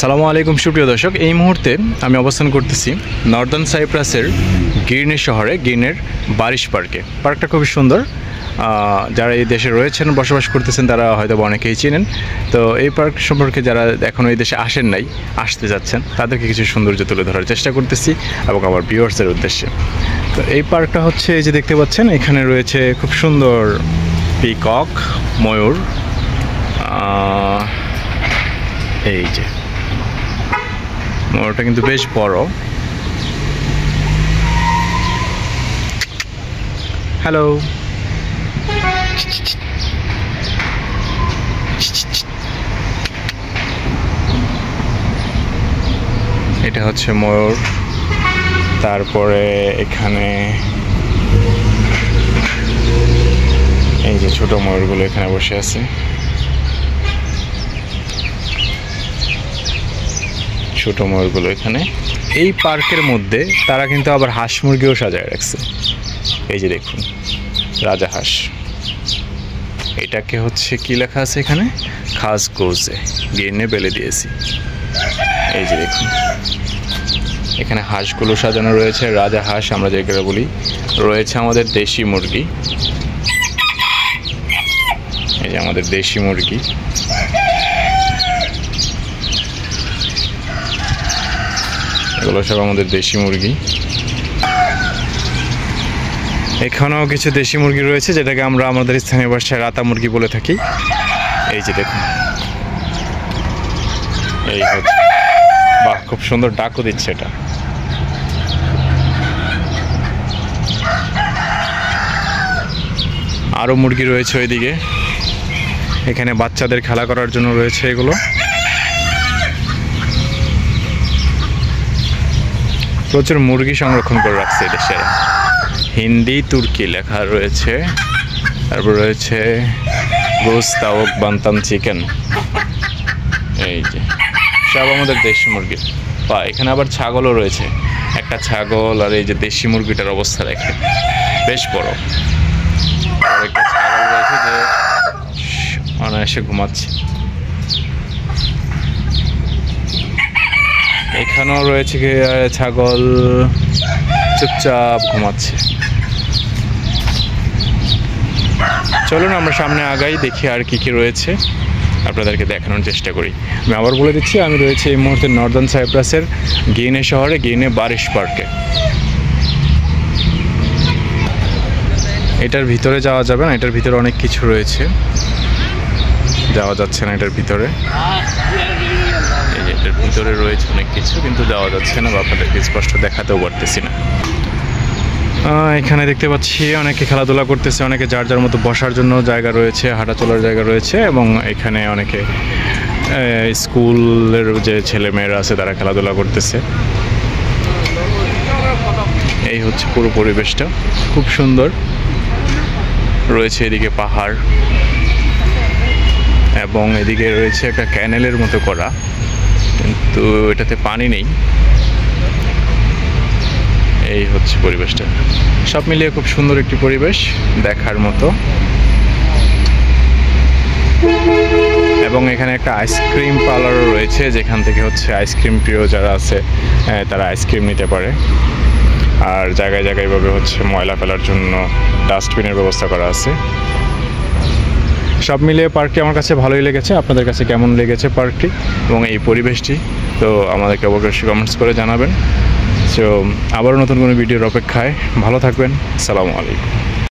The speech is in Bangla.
আসসালামু আলাইকুম সুপ্রিয় দর্শক, এই মুহূর্তে আমি অবস্থান করতেছি নর্দার্ন সাইপ্রাসের গির্নে শহরে, গির্নের বারিশ পার্কে। পার্কটা খুবই সুন্দর। যারা এই দেশে রয়েছেন, বসবাস করতেছেন, তারা হয়তো অনেকেই চেনেন। তো এই পার্ক সম্পর্কে যারা এখনও এই দেশে আসেন নাই, আসতে যাচ্ছেন, তাদেরকে কিছু সৌন্দর্য তুলে ধরার চেষ্টা করতেছি এবং আমার ভিউয়ার্সের উদ্দেশ্যে। তো এই পার্কটা হচ্ছে, এই যে দেখতে পাচ্ছেন, এখানে রয়েছে খুব সুন্দর পিকক, ময়ূর, এই যে ময়ূরটা কিন্তু বেশ বড়। হ্যালো, এটা হচ্ছে ময়ূর। তারপরে এখানে এই যে ছোট ময়ূরগুলো এখানে বসে আছে, ছোট ময়ূরগুলো এখানে। এই পার্কের মধ্যে তারা কিন্তু আবার হাঁস মুরগিও সাজায় রাখছে। এই যে দেখুন, রাজা হাঁস। এটাকে হচ্ছে কি লেখা আছে এখানে, খাস গোজে গির্নে বেলে দিয়েছি। এই যে দেখুন, এখানে হাঁসগুলো সাজানো রয়েছে, রাজা হাঁস আমরা যেগুলো বলি। রয়েছে আমাদের দেশি মুরগি, এই যে আমাদের দেশি মুরগি। এগুলো সব আমাদের দেশি মুরগি। এখানেও কিছু দেশি মুরগি রয়েছে, যেটাকে আমরা আমাদের স্থানীয় ভাষায় রাতা মুরগি বলে থাকি। এই যে দেখুন, এই হচ্ছে, বাহ, খুব সুন্দর ডাকও দিচ্ছে এটা। আরও মুরগি রয়েছে ওইদিকে। এখানে বাচ্চাদের খেলা করার জন্য রয়েছে এগুলো। প্রচুর মুরগি সংরক্ষণ করে রাখছে দেশে। হিন্দি তুর্কি লেখা রয়েছে। তারপর রয়েছে গোস তাওক বান্তাম চিকেন। এই যে সব আমাদের দেশি মুরগি। বা এখানে আবার ছাগলও রয়েছে, একটা ছাগল। আর এই যে দেশি মুরগিটার অবস্থা দেখে, বেশ বড়। আর একটা ছাগল রয়েছে যে অনায়াসে ঘুমাচ্ছে। এখানেও রয়েছে ছাগল, চুপচাপ ঘুমাচ্ছে। চলুন আমরা সামনে আগাই, দেখি আর কি কি রয়েছে, আপনাদেরকে দেখানোর চেষ্টা করি। আমি আবার বলে দিচ্ছি, আমি রয়েছে এই মুহূর্তে নর্দার্ন সাইপ্রাসের গির্নে শহরে, গির্নে বারিশ পার্কে। এটার ভিতরে যাওয়া যাবে না, এটার ভিতরে অনেক কিছু রয়েছে, যাওয়া যাচ্ছে না এটার ভিতরে। এটার ভিতরে রয়েছে অনেক কিছু, কিন্তু যাওয়া যাচ্ছে না, বা আপনাদেরকে স্পষ্ট দেখাতেও পারতেছি না। এখানে দেখতে পাচ্ছি অনেকে খেলাধুলা করতেছে, অনেকে যার যার মতো বসার জন্য জায়গা রয়েছে, হাঁটা চলার জায়গা রয়েছে, এবং এখানে অনেকে স্কুলের যে ছেলেমেয়েরা আছে তারা খেলাধুলা করতেছে। এই হচ্ছে পুরো পরিবেশটা, খুব সুন্দর। রয়েছে এদিকে পাহাড়, এবং এদিকে রয়েছে একটা ক্যানেলের মতো করা, কিন্তু এটাতে পানি নেই। এই হচ্ছে পরিবেশটা, সব মিলিয়ে খুব সুন্দর একটি পরিবেশ, দেখার মতো। এবং এখানে একটা আইসক্রিম পার্লারও রয়েছে, যেখান থেকে হচ্ছে আইসক্রিম প্রিয় যারা আছে তারা আইসক্রিম নিতে পারে। আর জায়গায় জায়গায় এভাবে হচ্ছে ময়লা ফেলার জন্য ডাস্টবিনের ব্যবস্থা করা আছে। সব মিলিয়ে পার্কটি আমার কাছে ভালোই লেগেছে। আপনাদের কাছে কেমন লেগেছে পার্কটি এবং এই পরিবেশটি, তো আমাদেরকে অবশ্যই কমেন্টস করে জানাবেন। সো আবারও নতুন কোনো ভিডিওর অপেক্ষায়, ভালো থাকবেন। আসসালামু আলাইকুম।